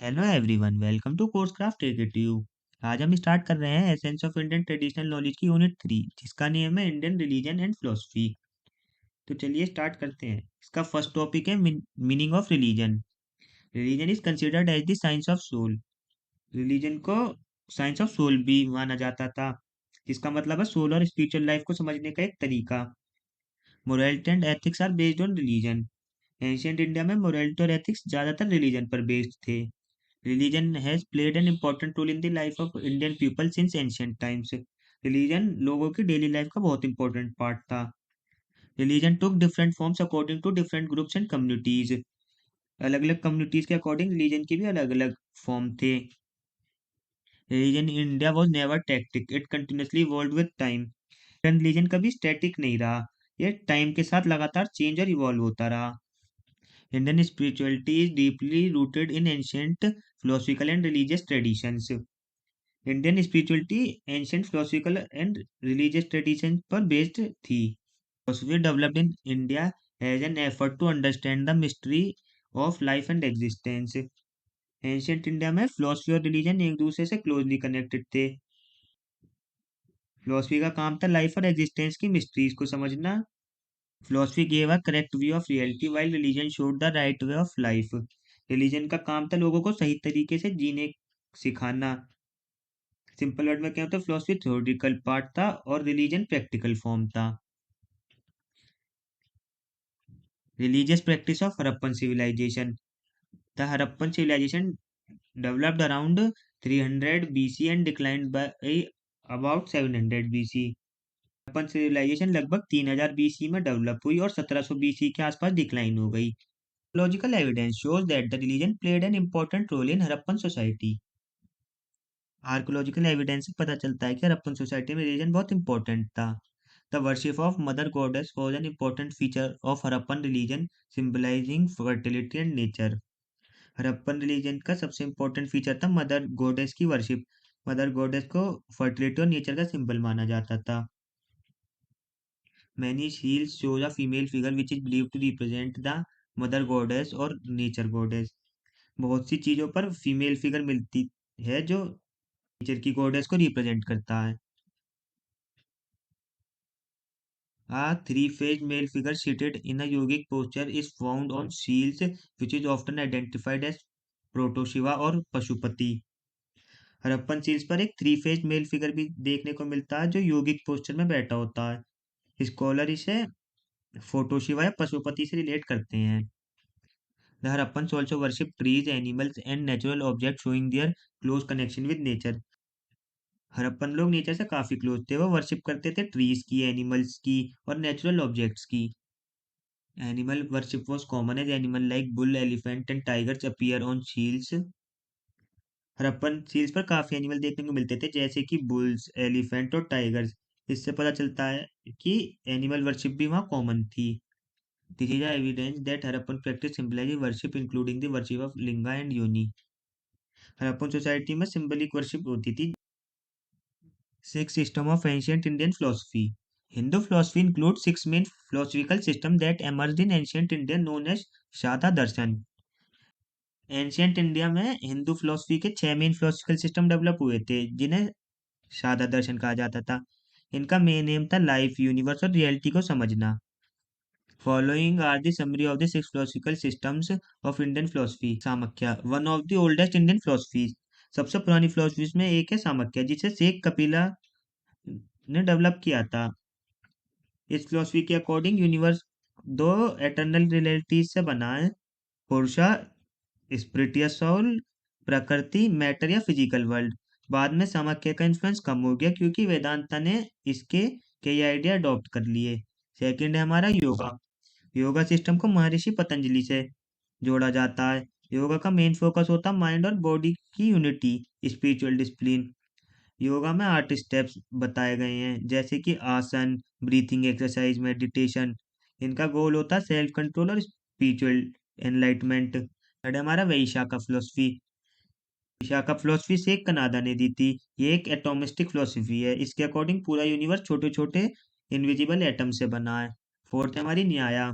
Hello everyone, welcome to course craft tech it you. आज हम start कर रहे हैं essence of Indian traditional knowledge की यूनिट 3, जिसका नेम है इंडियन रिलीजन एंड फिलोसफी। तो चलिए स्टार्ट करते हैं। इसका फर्स्ट टॉपिक है meaning of religion. Religion is considered as the science of soul. Religion को साइंस ऑफ सोल भी माना जाता था, जिसका मतलब है सोल और स्पिरिचुअल लाइफ को समझने का एक तरीका। Morality and ethics are based on religion. Ancient India में मोरालिटी और एथिक्स ज्यादातर रिलीजन पर बेस्ड थे। Religion has played an important role in the life of Indian people since ancient times. Religion लोगों की डेली लाइफ का बहुत important part था। Religion took different forms according to different groups and communities. अलग अलग communities के according religion के भी अलग अलग फॉर्म थे। Religion in India was never tactic, it continuously evolve with time. Religion कभी स्टैटिक नहीं रहा, ये टाइम के साथ लगातार चेंज और इवॉल्व होता रहा। Indian spirituality is deeply rooted in ancient philosophical and religious traditions. Indian spirituality ancient philosophical and religious tradition पर बेस्ड थी। Philosophy developed in India as an effort to understand the mystery of life and existence. Ancient India में philosophy और religion एक दूसरे से closely connected थे। Philosophy का काम था लाइफ और एग्जिस्टेंस की मिस्ट्रीज को समझना। Philosophy gave a correct view of reality while religion showed the right way of life. Religion का काम था लोगों को सही तरीके से जीने सिखाना। सिंपल वर्ड में क्या होता है, फिलोसफी थ्योरेटिकल पार्ट था और रिलीजन प्रैक्टिकल फॉर्म था। Religious practice of Harappan civilization. The Harappan civilization developed around 300 BC and declined by about 700 BC। Harappan civilization लगभग 3000 BC में डेवलप हुई और 1700 BC के आसपास डिक्लाइन हो गई। Logical evidence shows that the religion played an important role in Harappan society. Archaeological evidence से पता चलता है कि हड़प्पन सोसाइटी में रिलीजन बहुत इंपॉर्टेंट था। The worship of mother goddess was an important feature of Harappan religion, symbolizing fertility and nature। Harappan religion का सबसे इंपॉर्टेंट फीचर था मदर गॉडेस की वर्शिप। मदर गॉडेस को फर्टिलिटी और नेचर का सिंबल माना जाता था। Many शील्स shows a female figure which is believed to represent the mother goddess और नेचर गॉडेस। बहुत सी चीजों पर फीमेल फिगर मिलती है जो नेचर की गॉडेस को रिप्रेजेंट करता है। A three-faced male figure seated in a yogic posture is found on seals, which is often identified as Proto-Shiva और पशुपति। हड़प्पन सील्स पर एक थ्री फेज मेल फिगर भी देखने को मिलता है जो योगिक पोस्चर में बैठा होता है। स्कॉलर इसे फोटोशिवा या पशुपति से रिलेट करते हैं। The Harappan also worship trees, animals and natural object showing there close connection with nature. Harappan लोग नेचर से काफी क्लोज थे, वो वर्शिप करते थे ट्रीज की, एनिमल्स की और नेचुरल ऑब्जेक्ट्स की। Animal worship was common as animal like bull, elephant and tigers appear on seals। Harappan seals पर काफी एनिमल देखने को मिलते थे जैसे कि बुल्स, एलिफेंट और टाइगर्स। इससे पता चलता है कि एनिमल वर्शिप भी वहाँ कॉमन थी। This is evidence that Harappan practice symbolize worship including the worship of linga and yoni. Harappan society में सिंबलिक वर्शिप होती थी। Six system of ancient Indian philosophy। Hindu philosophy includes six main philosophical systems that emerged in ancient India known as Shada Darshan। Ancient India में Hindu philosophy के छह main philosophical system develop हुए थे जिन्हें सादा दर्शन कहा जाता था। इनका मेन एम था लाइफ, यूनिवर्स और रियलिटी को समझना। Following are the summary of the six philosophical systems of Indian philosophy. Samkhya one of the oldest Indian philosophies. सबसे पुरानी फिलोसफीज में एक है सामख्या, जिसे शेख कपिला ने डेवलप किया था। इस फिलोसफी के अकॉर्डिंग यूनिवर्स दो एटर्नल रियलिटीज से बना है, पुरुषा स्पिरिटियस सोल, प्रकृति मैटर या फिजिकल वर्ल्ड। बाद में समाख्या का इन्फ्लुएंस कम हो गया क्योंकि वेदांता ने इसके कई आइडिया अडॉप्ट कर लिए। सेकंड है हमारा योगा। योगा सिस्टम को महर्षि पतंजलि से जोड़ा जाता है। योगा का मेन फोकस होता है माइंड और बॉडी की यूनिटी, स्पिरिचुअल डिसिप्लिन। योगा में 8 स्टेप्स बताए गए हैं जैसे कि आसन, ब्रीथिंग एक्सरसाइज, मेडिटेशन। इनका गोल होता है सेल्फ कंट्रोल और स्पिरिचुअल एनलाइटमेंट। थर्ड है हमारा वैशाखा फिलोसफी। विशाखा फिलोसफी से कनाडा ने दी थी। ये एक एटॉमिस्टिक फिलोसफी है, इसके अकॉर्डिंग पूरा यूनिवर्स छोटे छोटे इनविजिबल एटम से बना है। फोर्थ है हमारी न्याया।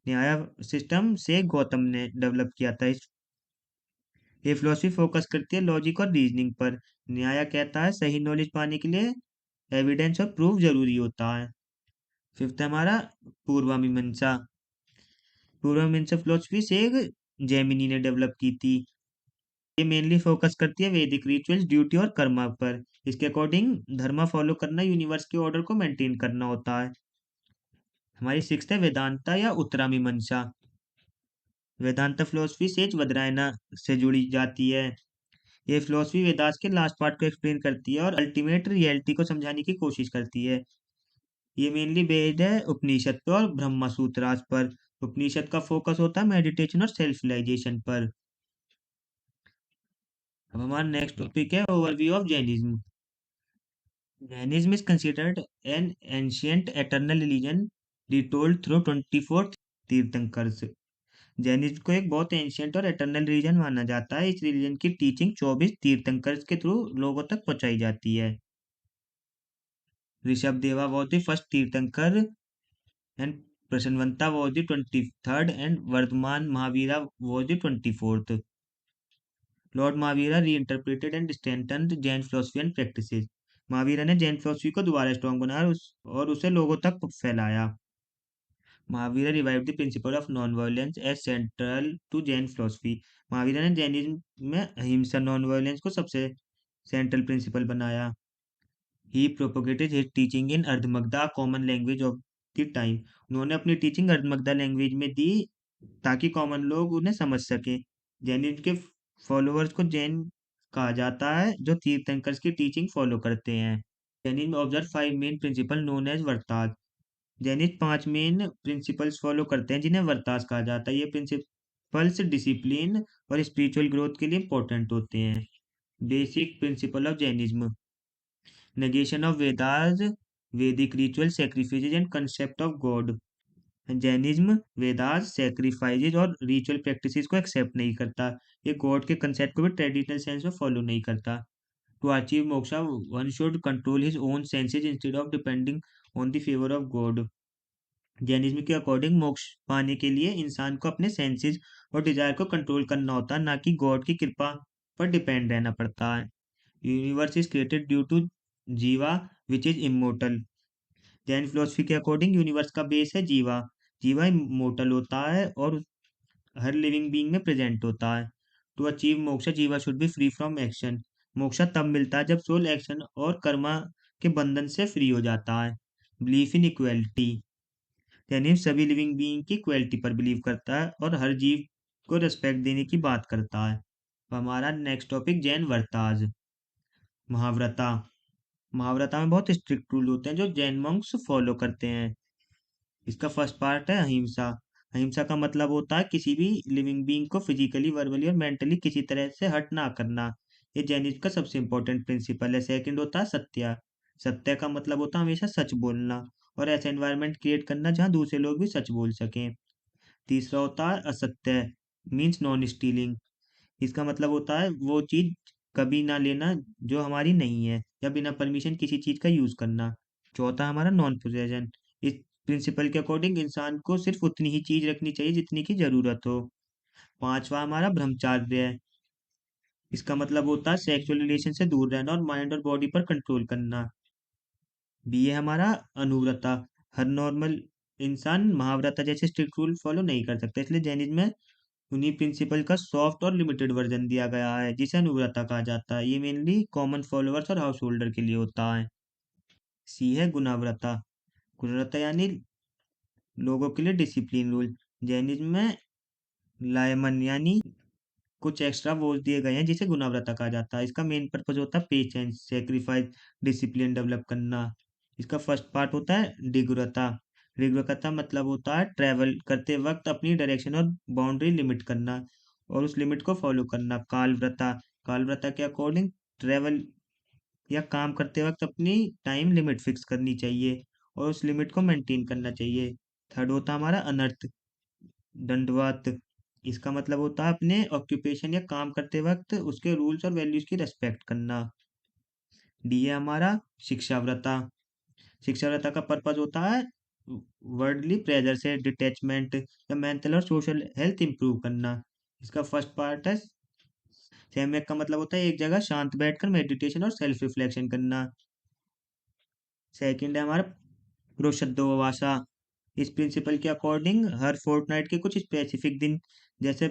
न्याया सिस्टम से गौतम ने डेवलप किया था। ये फिलोसफी फोकस करती है लॉजिक और रीजनिंग पर। न्याय कहता है सही नॉलेज पाने के लिए एविडेंस और प्रूफ जरूरी होता है। फिफ्थ है हमारा पूर्वामीमांसा। पूर्वामीमांसा फिलोसफी से एक जेमिनी ने डेवलप की थी। ये मेनली फोकस करती है वैदिक रिचुअल्स, ड्यूटी और कर्मा पर। इसके अकॉर्डिंग धर्म फॉलो करना यूनिवर्स के ऑर्डर को मेंटेन करना होता है। हमारी सिक्स्थ है वेदांता या उत्तरामीमांसा। वेदांता फिलोसफी सेज वदरायना से जुड़ी जाती है। ये फिलोसफी वेदास के लास्ट पार्ट को एक्सप्लेन करती है और अल्टीमेट रियलिटी को समझाने की कोशिश करती है। ये मेनली बेस्ड है उपनिषद पर और ब्रह्मा सूत्रास पर। उपनिषद का फोकस होता है मेडिटेशन और सेल्फ रियलाइजेशन पर। अब हमारा नेक्स्ट टॉपिक है overview of Jainism. Jainism is considered an ancient eternal religion retold through 24 tirthankars. Jainism को एक बहुत एंशियंट और एटर्नल रिलीजन माना जाता है। इस रिलीजन की टीचिंग 24 तीर्थंकर्स के थ्रू लोगों तक पहुंचाई जाती है। Rishabha Deva was the first tirthankar and Prasannavanta was the 23rd and Vardhaman Mahavira was the 24th। Lord Mahavira reinterpreted and strengthened Jain philosophy and practices. Mahavira ने जैन फिलोसफी को दोबारा स्ट्रॉन्ग बनाया और उसे लोगों तक फैलाया। Mahavira revive the principle of non violence as central to Jain philosophy. Mahavira ने जैनिज्म में अहिंसा नॉन वायलेंस को सबसे सेंट्रल प्रिंसिपल बनाया। He propagated his teaching in Ardhamagadha common language of the time. उन्होंने अपनी टीचिंग अर्धमगधा लैंग्वेज में दी ताकि कॉमन लोग उन्हें समझ सके। जैनिज्म के फॉलोअर्स को जैन कहा जाता है जो तीर्थंकर्स की टीचिंग फॉलो करते हैं। Jainism observe 5 main principle known as vratas. Jainism 5 main principles follow करते हैं जिन्हें वर्तास कहा जाता है। ये प्रिंसिपल्स डिसिप्लिन और स्पिरिचुअल ग्रोथ के लिए इंपॉर्टेंट होते हैं। Basic principle of Jainism. Negation of Vedas, Vedic ritual, sacrifices and concept of God. Jainism Vedas, sacrifices और रिचुअल प्रैक्टिसेस को एक्सेप्ट नहीं करता। ये गॉड के कंसेप्ट को भी ट्रेडिशनल सेंस में फॉलो नहीं करता। To achieve moksha one should control his own senses instead of depending on the favour of God. Jainism के अकॉर्डिंग मोक्ष पाने के लिए इंसान को अपने सेंसेस और डिजायर को कंट्रोल करना होता है, ना कि गॉड की कृपा पर डिपेंड रहना पड़ता है। Universe is created due to jiva which is immortal. Jain philosophy के अकॉर्डिंग यूनिवर्स का बेस है जीवा। जीवा इमोर्टल होता है और हर लिविंग बीइंग में प्रेजेंट होता है। To achieve moksha jiva should be free from action. Moksha तब मिलता है जब सोल एक्शन और कर्मा के बंधन से फ्री हो जाता है। Belief in equality. यानी सभी लिविंग बीइंग की इक्वलिटी पर बिलीव करता है और हर जीव को रिस्पेक्ट देने की बात करता है। तो हमारा नेक्स्ट टॉपिक जैन वर्ताज। महाव्रता। महाव्रता में बहुत स्ट्रिक्ट रूल होते हैं जो जैन मॉन्क्स फॉलो करते हैं। इसका फर्स्ट पार्ट है अहिंसा। अहिंसा का मतलब होता है किसी भी लिविंग बीइंग को फिजिकली, वर्बली और मेंटली किसी तरह से हर्ट ना करना। ये जैनिज्म का सबसे इंपॉर्टेंट प्रिंसिपल है। सेकंड होता है सत्य। सत्य का मतलब होता है हमेशा सच बोलना और ऐसा एनवायरनमेंट क्रिएट करना जहाँ दूसरे लोग भी सच बोल सकें। तीसरा होता है असत्य, मीन्स नॉन स्टीलिंग। इसका मतलब होता है वो चीज कभी ना लेना जो हमारी नहीं है या बिना परमिशन किसी चीज का यूज करना। चौथा हमारा नॉन पोजेशन। इस प्रिंसिपल के अकॉर्डिंग इंसान को सिर्फ उतनी ही चीज रखनी चाहिए जितनी की जरूरत हो। पांचवा हमारा ब्रह्मचार्य है। इसका मतलब होता है सेक्सुअल रिलेशन से दूर रहना और माइंड और बॉडी पर कंट्रोल करना। बी है हमारा अनुव्रता। हर नॉर्मल इंसान महाव्रता जैसे स्ट्रिक्ट रूल फॉलो नहीं कर सकता, इसलिए जैनिज्म में उन्हीं प्रिंसिपल का सॉफ्ट और लिमिटेड वर्जन दिया गया है जिसे अनुव्रता कहा जाता है। ये मेनली कॉमन फॉलोअर्स और हाउस होल्डर के लिए होता है। सी है गुणाव्रता। गुणव्रता यानी लोगों के लिए डिसिप्लिन रूल। जैनिज्म में लायमन यानी कुछ एक्स्ट्रा वोज दिए गए हैं जिसे गुणाव्रता कहा जाता है। इसका मेन पर्पज होता है पेशेंस, सेक्रीफाइस, डिसिप्लिन डेवलप करना। इसका फर्स्ट पार्ट होता है डिग्रता। डिग्रता मतलब होता है ट्रैवल करते वक्त अपनी डायरेक्शन और बाउंड्री लिमिट करना और उस लिमिट को फॉलो करना। कालव्रता। कालव्रता के अकॉर्डिंग ट्रैवल या काम करते वक्त अपनी टाइम लिमिट फिक्स करनी चाहिए और उस लिमिट को मेंटेन करना चाहिए। थर्ड होता है हमारा अनर्थ, दंडवत। इसका मतलब होता है अपने ऑक्यूपेशन या काम करते वक्त उसके रूल्स और वैल्यूज की रेस्पेक्ट करना। डी है हमारा शिक्षाव्रता। शिक्षाव्रता का पर्पज होता है वर्ल्डली प्रेजर से डिटैचमेंट या मेंटल और सोशल हेल्थ इंप्रूव करना। इसका फर्स्ट पार्ट है सम्यक का मतलब होता है एक जगह शांत बैठकर मेडिटेशन और सेल्फ रिफ्लेक्शन करना। सेकंड है हमारा पुरुषोत्तम। इस प्रिंसिपल के अकॉर्डिंग हर फोर्टनाइट के कुछ स्पेसिफिक दिन जैसे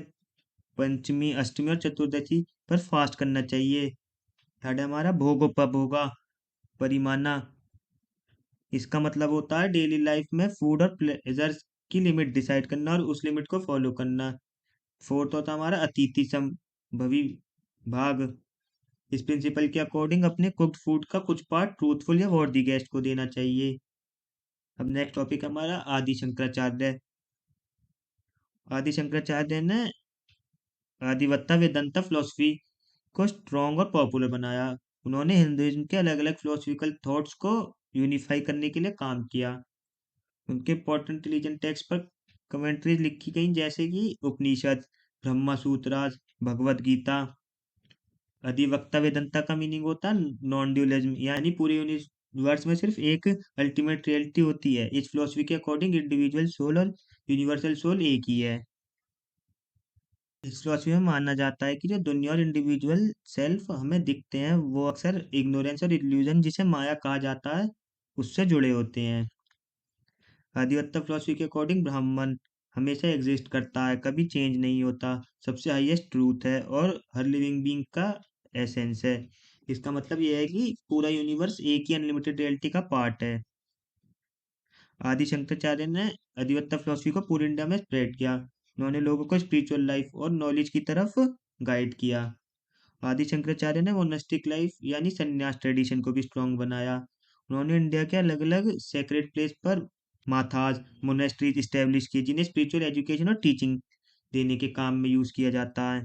पंचमी, अष्टमी और चतुर्दशी पर फास्ट करना चाहिए। थर्ड है हमारा भोगोपभोगा परिमाना। इसका मतलब होता है डेली लाइफ में फूड और प्लेजर्स की लिमिट डिसाइड करना और उस लिमिट को फॉलो करना। फोर्थ होता है हमारा अतिथि संभवी भाग। इस प्रिंसिपल के अकॉर्डिंग अपने कुक्ड फूड का कुछ पार्ट ट्रूथफुल या वर्दी गेस्ट को देना चाहिए। अब नेक्स्ट टॉपिक हमारा आदि शंकराचार्य। आदि शंकराचार्य ने आदिवत्ता वेदांता फिलोसफी को स्ट्रॉन्ग और पॉपुलर बनाया। उन्होंने हिंदुइज्म के अलग अलग फिलोसफिकल थॉट्स को यूनिफाई करने के लिए काम किया। उनके इंपॉर्टेंट रिलीजन टेक्स्ट पर कमेंट्रीज लिखी गई जैसे कि उपनिषद, ब्रह्मा सूत्रास, भगवत गीता। अधिवक्ता वेदांता का मीनिंग होता है नॉन ड्यूलिज्म, यानी पूरे यूनिवर्स में सिर्फ एक अल्टीमेट रियलिटी होती है। इस फिलोसफी के अकॉर्डिंग इंडिविजुअल सोल और यूनिवर्सल सोल एक ही है। इस फिलोसफी में माना जाता है कि जो दुनिया और इंडिविजुअल सेल्फ हमें दिखते हैं वो अक्सर इग्नोरेंस और इल्यूजन, जिसे माया कहा जाता है, उससे जुड़े होते हैं। आदिवत्ता फिलोसफी के अकॉर्डिंग ब्राह्मण हमेशा एग्जिस्ट करता है, कभी चेंज नहीं होता, सबसे हाईएस्ट ट्रूथ है और हर लिविंग बीइंग का एसेंस है। इसका मतलब यह है कि पूरा यूनिवर्स एक ही अनलिमिटेड रियलिटी का पार्ट है। आदि शंकराचार्य ने अधिवत्ता फिलोसफी को पूरे इंडिया में स्प्रेड किया। उन्होंने लोगों को स्पिरिचुअल लाइफ और नॉलेज की तरफ गाइड किया। आदि शंकराचार्य ने मोनास्टिक लाइफ यानी संन्यास ट्रेडिशन को भी स्ट्रॉन्ग बनाया। उन्होंने इंडिया के अलग अलग सेक्रेट प्लेस पर माथाज मोनेस्ट्रीज स्टैब्लिश किए जिन्हें स्पिरिचुअल एजुकेशन और टीचिंग देने के काम में यूज किया जाता है।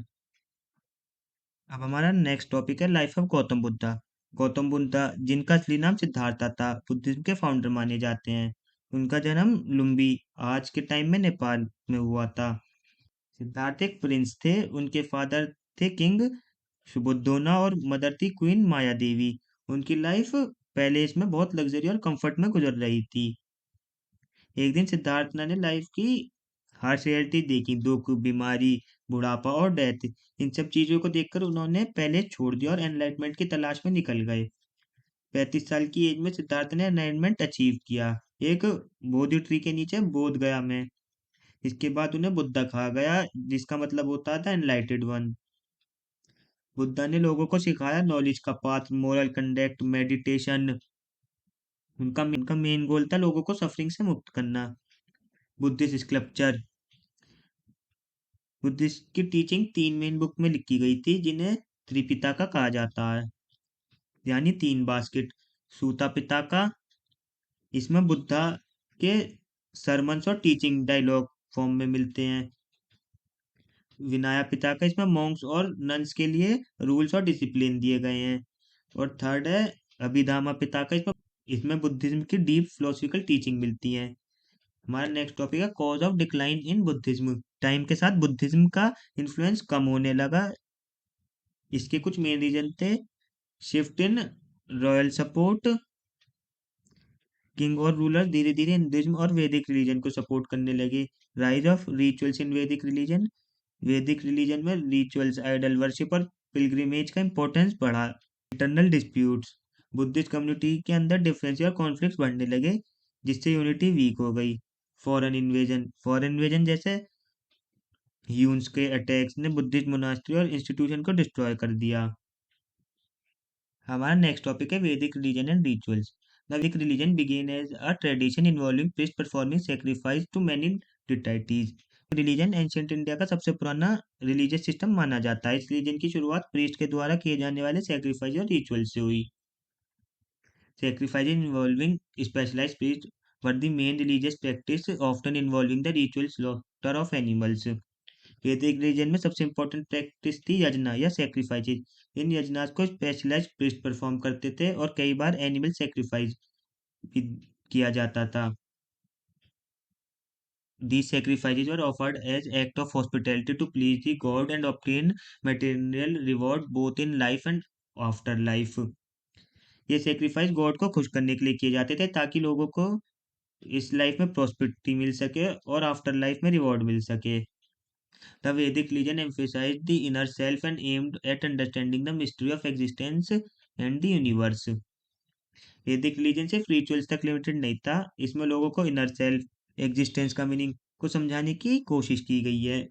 अब हमारा नेक्स्ट टॉपिक है लाइफ ऑफ गौतम बुद्धा। गौतम बुद्धा, जिनका असली नाम सिद्धार्था था, बुद्धिज्म के फाउंडर माने जाते हैं। उनका जन्म लुम्बी, आज के टाइम में नेपाल में हुआ था। सिद्धार्थ एक प्रिंस थे। उनके फादर थे किंग सुबोधोना और मदर थी क्वीन माया देवी। उनकी लाइफ पैलेस में बहुत लग्जरी और कंफर्ट में गुजर रही थी। एक दिन सिद्धार्थ ने लाइफ की हार्श रियलिटी देखी, दुख, बीमारी, बुढ़ापा और डेथ। इन सब चीजों को देखकर उन्होंने पैलेस छोड़ दिया और एनलाइटमेंट की तलाश में निकल गए। 35 साल की एज में सिद्धार्थ ने एनलाइटमेंट अचीव किया, एक बोधि ट्री के नीचे बोध गया में। इसके बाद उन्हें बुद्धा कहा गया, जिसका मतलब होता था एनलाइटेड वन। बुद्धा ने लोगों को सिखाया नॉलेज का पाथ, मोरल कंडक्ट, मेडिटेशन। उनका मेन गोल था लोगों को सफरिंग से मुक्त करना। Buddhist scripture. बुद्धिस्ट की टीचिंग 3 मेन बुक में लिखी गई थी जिन्हें त्रिपिटका कहा जाता है, यानी 3 बास्केट। सूता पिताका, इसमें बुद्धा के सरमन्स और टीचिंग डायलॉग फॉर्म में मिलते हैं। विनया पिताका, इसमें मॉन्क्स और नन्स के लिए रूल्स और डिसिप्लिन दिए गए हैं। और थर्ड है अभिधामा पिताका, इसमें इसमें बुद्धिज्म की डीप फिलोसफिकल टीचिंग मिलती है। हमारा नेक्स्ट टॉपिक है cause of decline in Buddhism. Time के साथ बुद्धिज्म का इन्फ्लुएंस कम होने लगा। इसके कुछ मेन रीजन थे: shift in royal support, king और रूलर धीरे धीरे हिंदुइज्म और वैदिक रिलीजन को सपोर्ट करने लगे। Rise of rituals in Vedic religion. वैदिक रिलीजन में रिचुअल्स, आइडल वर्शिप और पिलग्रिमेज का इंपॉर्टेंस बढ़ा। इंटरनल डिस्प्यूट्स, बुद्धिस्ट कम्युनिटी के अंदर डिफरेंस और कॉन्फ्लिक्ट्स बढ़ने लगे, जिससे यूनिटी वीक हो गई। फॉरेन इन्वेजन जैसे ह्यून्स के अटैक्स ने बुद्धिस्ट मोनास्ट्री और इंस्टीट्यूशन को डिस्ट्रॉय कर दिया। हमारा नेक्स्ट टॉपिक है Vedic religion and rituals. The Vedic religion began as a tradition involving priest performing sacrifice to many deities. Religion ancient India का सबसे पुराना रिलीजियस सिस्टम माना जाता है। इस रिलीजन की शुरुआत प्रीस्ट के द्वारा किए जाने वाले सेक्रीफाइस और रिचुअल से हुई। Sacrifices involving specialized priests were the main religious practice, often involving the ritual slaughter of animals. वैदिक रिलीजन में सबसे इम्पोर्टेंट प्रैक्टिस थी यज्ञ या सेक्रीफाइसेस। इन यज्ञास को स्पेशलाइज्ड प्रीस्ट परफॉर्म करते थे और कई बार एनिमल सेक्रीफाइस भी किया जाता था। These sacrifices were offered as act of hospitality to please the god and obtain material reward both in life and after life. ये सेक्रीफाइस गॉड को खुश करने के लिए किए जाते थे ताकि लोगों को इस लाइफ में प्रॉस्पेरिटी मिल सके और आफ्टर लाइफ में रिवॉर्ड मिल सके। The Vedic religion emphasized the inner self and aimed at understanding the mystery of existence and the universe. वैदिक रिलीजन सिर्फ रिचुअल्स तक लिमिटेड नहीं था, इसमें लोगों को इनर सेल्फ, एग्जिस्टेंस का मीनिंग को समझाने की कोशिश की गई है।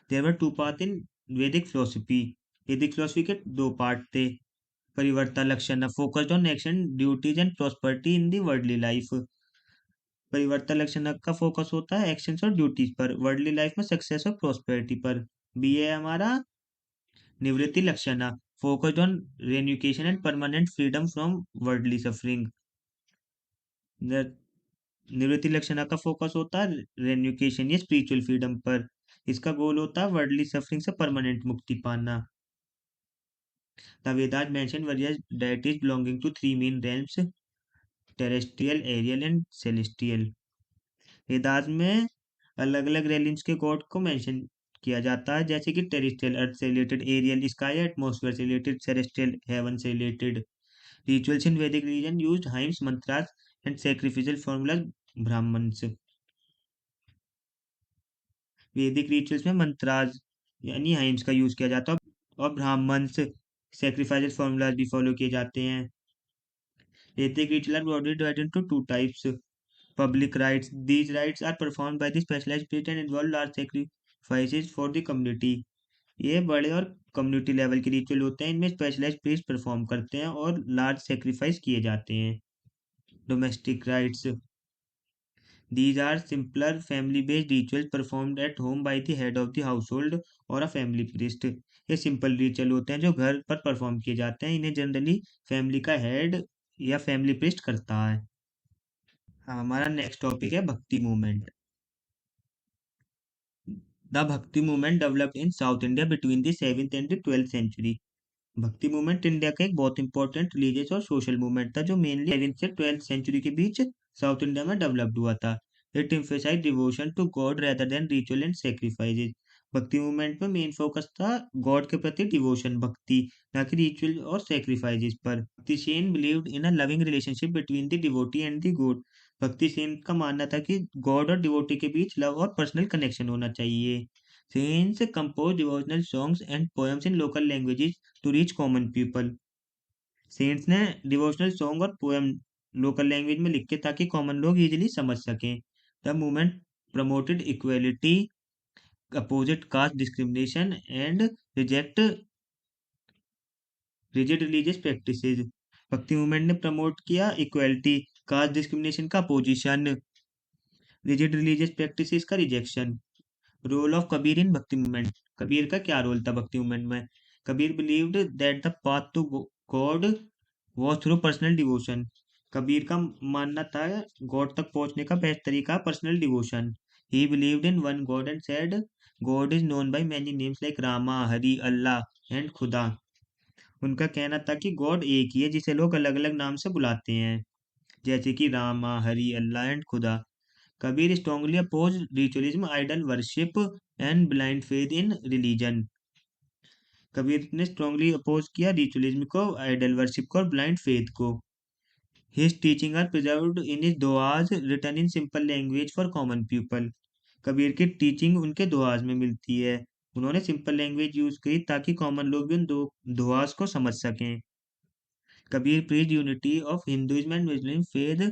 There were two part in Vedic philosophy. वैदिक फिलोसफी के दो पार्ट थे। परिवर्तन लक्षण focused on action duties and prosperity in the worldly life. परिवर्तन लक्षण का फोकस होता है एक्शंस और ड्यूटीज पर, वर्ल्डली लाइफ में सक्सेस और प्रॉस्पेरिटी पर। बी है हमारा निवृत्ति लक्षण, focused on renunciation and permanent freedom from worldly suffering. निवृत्ति लक्षणा का फोकस होता है रेन्यूकेशन या स्पिरिचुअल फ्रीडम पर। इसका गोल होता है वर्ल्डली सफरिंग से परमानेंट मुक्ति पाना। The Vedas mention various deities belonging to three main realms, terrestrial, aerial and celestial. Vedas में अलग अलग रेलिम्स के गॉड को मेंशन किया जाता है, जैसे कि टेरेस्ट्रियल अर्थ से रिलेटेड, एरियल स्काई एटमॉस्फेयर से रिलेटेड, सेलेस्टियल हेवन से related. Rituals in Vedic religion used hymns, mantras and sacrificial formulas Brahmanas. Vedic rituals में मंत्रास यानी हाइम्स का यूज किया जाता है और ब्राह्मण्स सैक्रिफाइस फॉर्मूलाज भी फॉलो किए जाते हैं। Vedic ritual are broadly divided into two types. Public rites. These rites are performed by the specialized priest and involve large sacrifices for the community. ये बड़े और कम्युनिटी लेवल के रिचुअल होते हैं, इनमें स्पेशलाइज्ड प्रीस्ट परफॉर्म करते हैं और लार्ज सेक्रीफाइस किए जाते हैं। Domestic rights. These are simpler family-based rituals performed at home by the head of the household or a family priest. ये सिंपल रिचुअल होते हैं जो घर पर परफॉर्म किए जाते हैं, इन्हें जनरली फैमिली का हेड या फैमिली प्रिस्ट करता है। हमारा नेक्स्ट टॉपिक है Bhakti movement. The Bhakti movement developed in South India between the 7th and the 12th century. Bhakti movement India का एक बहुत इंपॉर्टेंट रिलीजियस और सोशल मूवमेंट था जो मेनली 7th से 12th सेंचुरी के बीच साउथ इंडिया में डेवलप्ड हुआ था। It emphasized devotion to God rather than ritual and sacrifices। भक्ति मूवमेंट में मेन फोकस था गॉड के प्रति डिवोशन, भक्ति, ना कि रिचुअल और सेक्रीफाइसेस पर। भक्ति Sen believed in a loving relationship between the devotee and the God. भक्ति सेन का मानना था कि गॉड और डिवोटी के बीच लव और पर्सनल कनेक्शन होना चाहिए। Saints compose devotional songs and poems in local languages to reach common people. Saints ने डिवोशनल सॉन्ग और पोएम लोकल लैंग्वेज में लिखे ताकि कॉमन लोग इजीली समझ सकें। The movement promoted equality, opposite caste discrimination and reject rigid religious practices. Bhakti movement ने promote किया इक्वेलिटी, कास्ट डिस्क्रिमिनेशन का अपोजिशन, रिजिड रिलीजियस प्रैक्टिसेस का rejection. Role of Kabir in Bhakti movement. Kabir का क्या रोल था भक्ति मूवमेंट में? Kabir believed that the path to God was through personal devotion. Kabir का मानना था गॉड तक पहुंचने का बेस्ट तरीका personal devotion. He believed in one God and said God is known by many names like Rama, Hari, Allah and Khuda. उनका कहना था कि गॉड एक ही है जिसे लोग अलग अलग नाम से बुलाते हैं, जैसे कि Rama, Hari, Allah and Khuda. Kabir strongly oppose ritualism, idol worship and blind faith in religion. Kabir ने स्ट्रांगली अपोज किया रिचुअलिज्म को, आइडल वर्शिप को और ब्लाइंड फेथ को। His teaching are preserved in his dohas written in simple language for common people। Kabir की teaching उनके दुआज में मिलती है, उन्होंने सिंपल लैंग्वेज यूज की ताकि कॉमन लोग भी उन दुआज को समझ सकें। Kabir preached unity of Hinduism and Muslim faith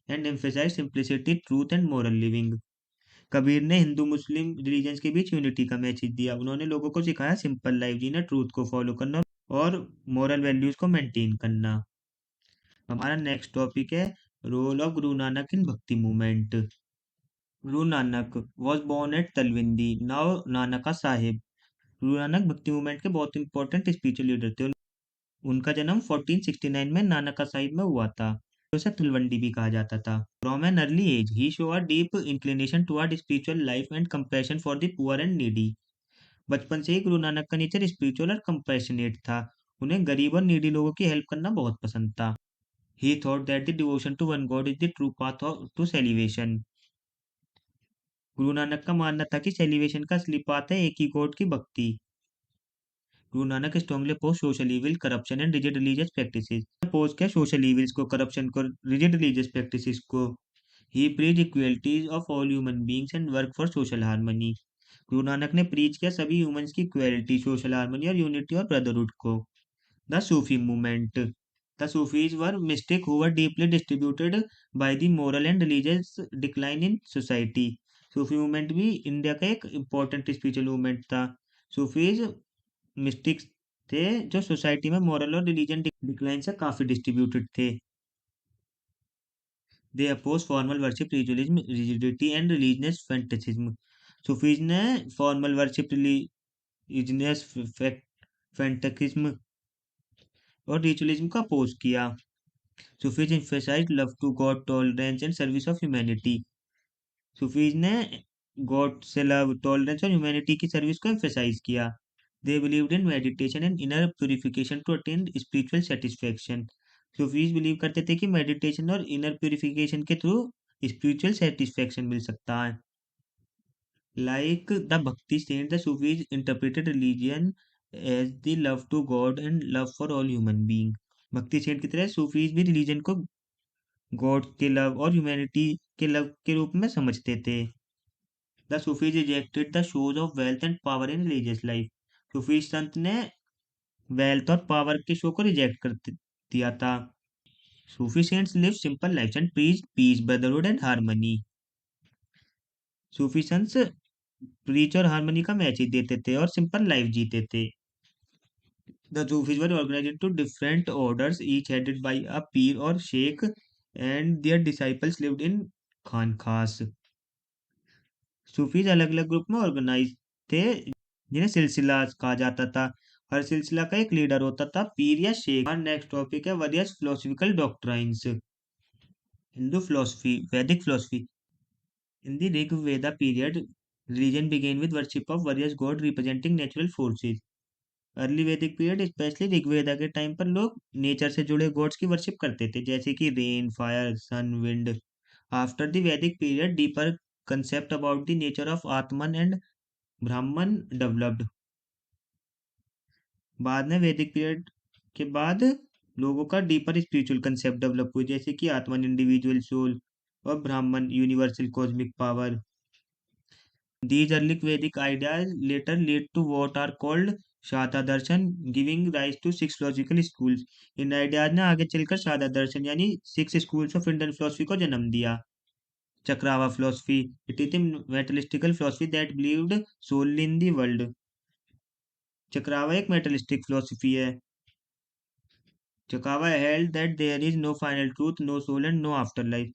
and emphasized simplicity, truth and moral living। Kabir ने हिंदू मुस्लिम रिलीजन्स के बीच यूनिटी का मैसेज दिया, उन्होंने लोगों को सिखाया सिंपल लाइफ जीना, ट्रूथ को फॉलो करना और मोरल वैल्यूज को मेंटेन करना। हमारा नेक्स्ट टॉपिक है role of Guru Nanak in Bhakti movement. Guru Nanak was born at Talwandi, now Nankana Sahib. Guru Nanak भक्ति मूवमेंट के बहुत इंपॉर्टेंट स्पिरिचुअल लीडर थे। उनका जन्म 1469 में नानका साहिब में हुआ था, उसे तलवंडी भी कहा जाता था। From an early age he show a deep inclination toward spiritual life and compassion for the poor and needy. बचपन से ही गुरु नानक का नेचर स्पिरिचुअल और कंपैशनेट था, उन्हें गरीब और नीडी लोगों की हेल्प करना बहुत पसंद था। He thought that the devotion to one God is the true path to salvation। Guru Nanak का मानना था कि सेलिवेशन का असली पाथ है एक ही गॉड की भक्ति। Guru Nanak strongly oppose social evil, corruption and rigid religious practices. Oppose किया सोशल इविल्स को, करप्शन को, रिजिड रिलीजियस प्रैक्टिसेस को। He preach equalities of all human beings and work for social harmony. Guru Nanak ने प्रीच किया सभी ह्यूमंस की इक्वालिटी, सोशल हार्मनी और unity और ब्रदरहुड को। The Sufi movement. The Sufis were mystics who were deeply distributed by the moral and religious decline in society. Sufi movement भी India का एक इम्पोर्टेंट स्पिरिचुअल मूवमेंट था। Sufis mystics थे जो society में मॉरल और रिलीजन डिक्लाइन से काफी डिस्ट्रीब्यूटेड थे। They oppose formal worship, ritualism, rigidity and religious fanaticism. Sufis ने फॉर्मल वर्शिप, रिलीजियस फैंटेसिज्म और रिचुअलिज्म का अपोज किया। Sufis emphasized love to God, tolerance and service of humanity. Sufis ने God से love, tolerance और humanity की service को emphasize किया। They believed in meditation and inner purification to attain spiritual satisfaction. Sufis believe करते थे कि मेडिटेशन और इनर प्यूरिफिकेशन के थ्रू स्पिरिचुअल सेटिस्फेक्शन मिल सकता है। Like the Bhakti saint, the Sufis interpreted religion as the love to God and love for all human being. Bhakti saint की तरह सूफीज भी रिलीजन को गॉड के लव और ह्यूमैनिटी के लव के रूप में समझते थे। The Sufis rejected the shows of wealth and power in religious life. Sufi संत ने वेल्थ और पावर के शो को रिजेक्ट कर दिया था। Sufi saints live simple life and preach peace, brotherhood and harmony. Sufi संत प्रीच और हार्मनी का मैसेज देते थे और सिंपल लाइफ जीते थे। The Sufis were organized into different orders, each headed by a peer or sheikh, and their disciples lived in khanqahs. Sufis अलग अलग ग्रुप में ऑर्गेनाइज थे जिन्हें सिलसिला कहा जाता था। हर सिलसिला का एक लीडर होता था, पीर या शेख। हमारा नेक्स्ट टॉपिक है various philosophical doctrines. Hindu philosophy, वैदिक philosophy. In the Rig Veda period, religion began with worship of various gods representing natural forces. Early वैदिक पीरियड स्पेशली ऋग्वेदा के टाइम पर लोग नेचर से जुड़े गॉड्स की वर्शिप करते थे, जैसे कि rain, fire, sun, wind. After the Vedic period deeper concept about the nature of atman and Brahman developed. बाद में वैदिक पीरियड के बाद लोगों का डीपर स्पिरिचुअल कंसेप्ट डेवलप हुए, जैसे कि आत्मन इंडिविजुअल सोल और ब्राह्मण universal cosmic power. These early Vedic ideas later led to what are called Shata Darshana, giving rise to six logical schools. इन आइडियाज ने आगे चलकर शाता दर्शन यानी six schools of Indian philosophy को जन्म दिया। Chakrava philosophy, it is the materialistic philosophy that believed solely in the world. Chakrava एक materialistic philosophy है। Chakrava held that there is no final truth, no soul and no after life.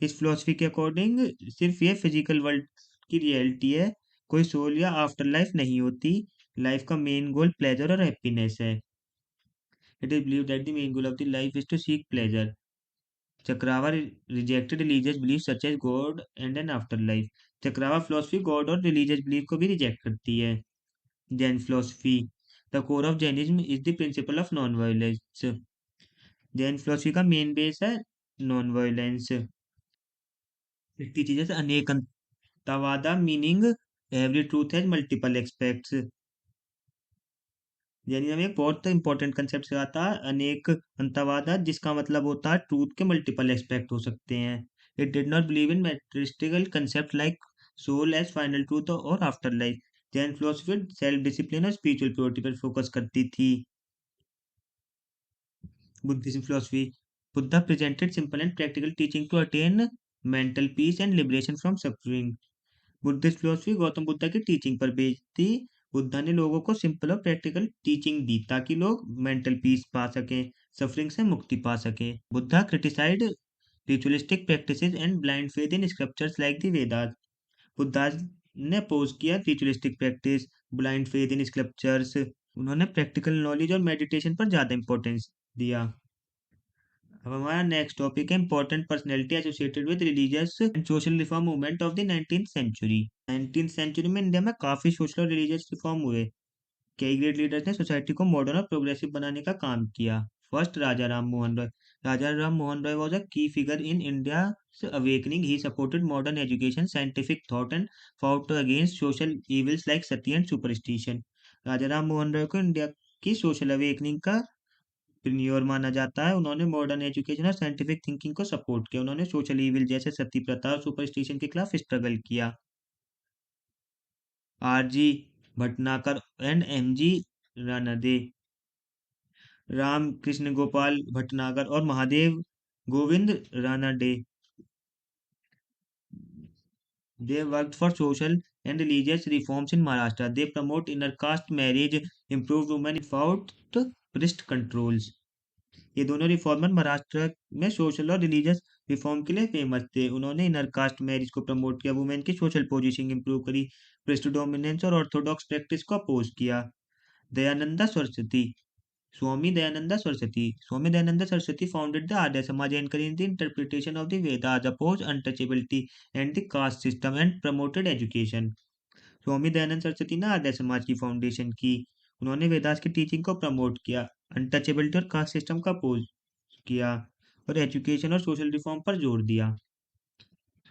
इस philosophy के according सिर्फ ये physical world की reality है, कोई soul या आफ्टर लाइफ नहीं होती। लाइफ का मेन गोल प्लेजर और हैप्पीनेस है। It is believe that the main goal of the life is to seek pleasure. चक्रावा rejected religious belief such as god and an after life. चक्रावा philosophy god और religious belief को भी reject करती है। Jain philosophy, the core of Jainism is the principle of non violence. Jain philosophy का main base है non violence. It teaches Anekantavada, meaning every truth has multiple aspects. यानी हमें एक बहुत इंपॉर्टेंट कंसेप्ट सिखाता है अनेक अंतवादा, जिसका मतलब होता है ट्रूथ के मल्टीपल एस्पेक्ट हो सकते हैं। It did not believe in metaphysical concept like soul as final truth और after life. Jain philosophy self discipline और स्पिरिचुअल प्योरिटी पर फोकस करती थी। Buddhism philosophy, Buddha presented simple and practical teaching to attain mental peace and liberation from suffering. Buddhist philosophy Gautam Buddha की teaching पर based थी। बुद्धा ने लोगों को सिंपल और प्रैक्टिकल टीचिंग दी ताकि लोग मेंटल पीस पा सकें, सफरिंग से मुक्ति पा सकें। Buddha criticised ritualistic practices and blind faith in scriptures like the Vedas. Buddha ने अपोज किया ritualistic practice, blind faith in scriptures. उन्होंने प्रैक्टिकल नॉलेज और मेडिटेशन पर ज़्यादा इंपॉर्टेंस दिया। अब हमारा नेक्स्ट टॉपिक है important personality associated with religious and social reform movement of the 19th century. 19th century में इंडिया में काफी सोशल और रिलीजियस रिफॉर्म हुए। कई ग्रेट लीडर्स ने सोसाइटी को मॉडर्न और प्रोग्रेसिव बनाने का काम किया। First, Raja Ram Mohan Roy. Raja Ram Mohan Roy was a key figure in India awakening. He supported modern education, scientific thought and fought against social evils like sati and superstition. Raja Ram Mohan Roy को इंडिया की सोशल अवेकनिंग का पिनियोर माना जाता है। उन्होंने मॉडर्न एजुकेशन और साइंटिफिक थिंकिंग को सपोर्ट किया। उन्होंने सोशल इविल जैसे सती प्रथा और सुपरस्टिशन के खिलाफ स्ट्रगल किया। RG Bhatnagar and MG Ranade, Ram Krishna Gopal Bhatnagar और Mahadev Govind Ranade. They worked for social and religious reforms in Maharashtra. They promote inter-caste marriage, improved women without priest controls. ये दोनों रिफॉर्मर महाराष्ट्र में सोशल और रिलीजियस रिफॉर्म के लिए फेमस थे. उन्होंने इनर कास्ट मैरिज को प्रमोट किया, वुमेन की सोशल पोजीशन इंप्रूव करी, प्रिस्ट डोमिनेंस और ऑर्थोडॉक्स प्रैक्टिस को अपोज किया. Dayananda Saraswati, Swami Dayananda Saraswati founded the Arya Samaj, encouraged the interpretation of the Vedas, opposed untouchability and the caste system, and promoted education. Swami Dayanand Saraswati ने आर्य समाज की foundation की. उन्होंने वेदास की teaching को प्रमोट किया, अनटचेबिलिटी और कास्ट सिस्टम का अपोज किया और एजुकेशन और सोशल रिफॉर्म पर जोर दिया.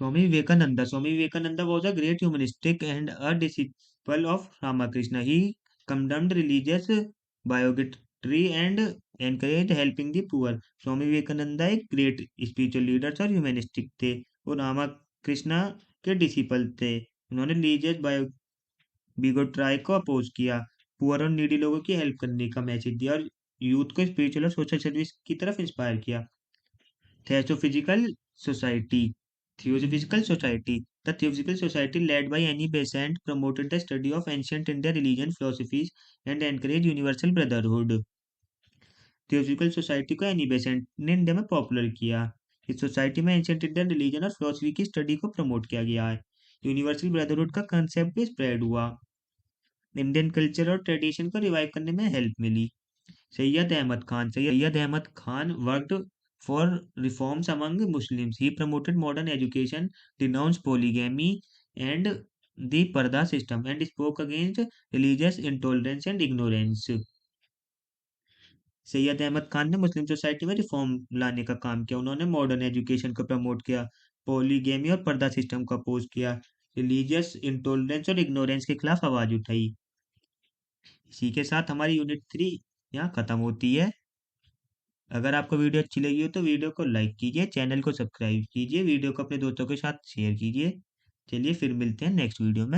Swami Vivekananda was a great humanistic and a disciple of Ramakrishna. He condemned religious bigotry and encouraged helping the poor. Swami Vivekananda एक ग्रेट स्पिरिचुअल लीडर्स और ह्यूमनिस्टिक थे. वो रामाकृष्णा के डिसिपल थे. उन्होंने रिलीजियस बिगोट्राई को अपोज किया, पुअर और नीडी लोगों की हेल्प करने का मैसेज दिया और यूथ को स्पिरिचुअल और सोशल सर्विस की तरफ इंस्पायर किया. Theosophical Society. Theosophical Society. The Theosophical Society, led by Annie Besant, promoted the study of ancient Indian religion philosophies and encouraged universal brotherhood. Theosophical society को Annie Besant ने India में popular किया. इस society में ancient Indian religion और philosophy की study को promote किया गया है. यूनिवर्सल ब्रदरहुड का कंसेप्ट भी स्प्रेड हुआ. इंडियन कल्चर और ट्रेडिशन को रिवाइव करने में help milli. Sayyid Ahmad Khan worked for reforms among Muslims. He promoted modern education, denounced polygamy and the Parda system, and spoke against religious intolerance and ignorance. Syed Ahmad Khan ने Muslim society में reform लाने का काम किया. उन्होंने modern education को promote किया, polygamy और पर्दा सिस्टम को अपोज किया, रिलीजियस इंटॉलरेंस और इग्नोरेंस के खिलाफ आवाज उठाई. इसी के साथ हमारी यूनिट 3 यहाँ खत्म होती है. अगर आपको वीडियो अच्छी लगी हो तो वीडियो को लाइक कीजिए, चैनल को सब्सक्राइब कीजिए, वीडियो को अपने दोस्तों के साथ शेयर कीजिए. चलिए फिर मिलते हैं नेक्स्ट वीडियो में.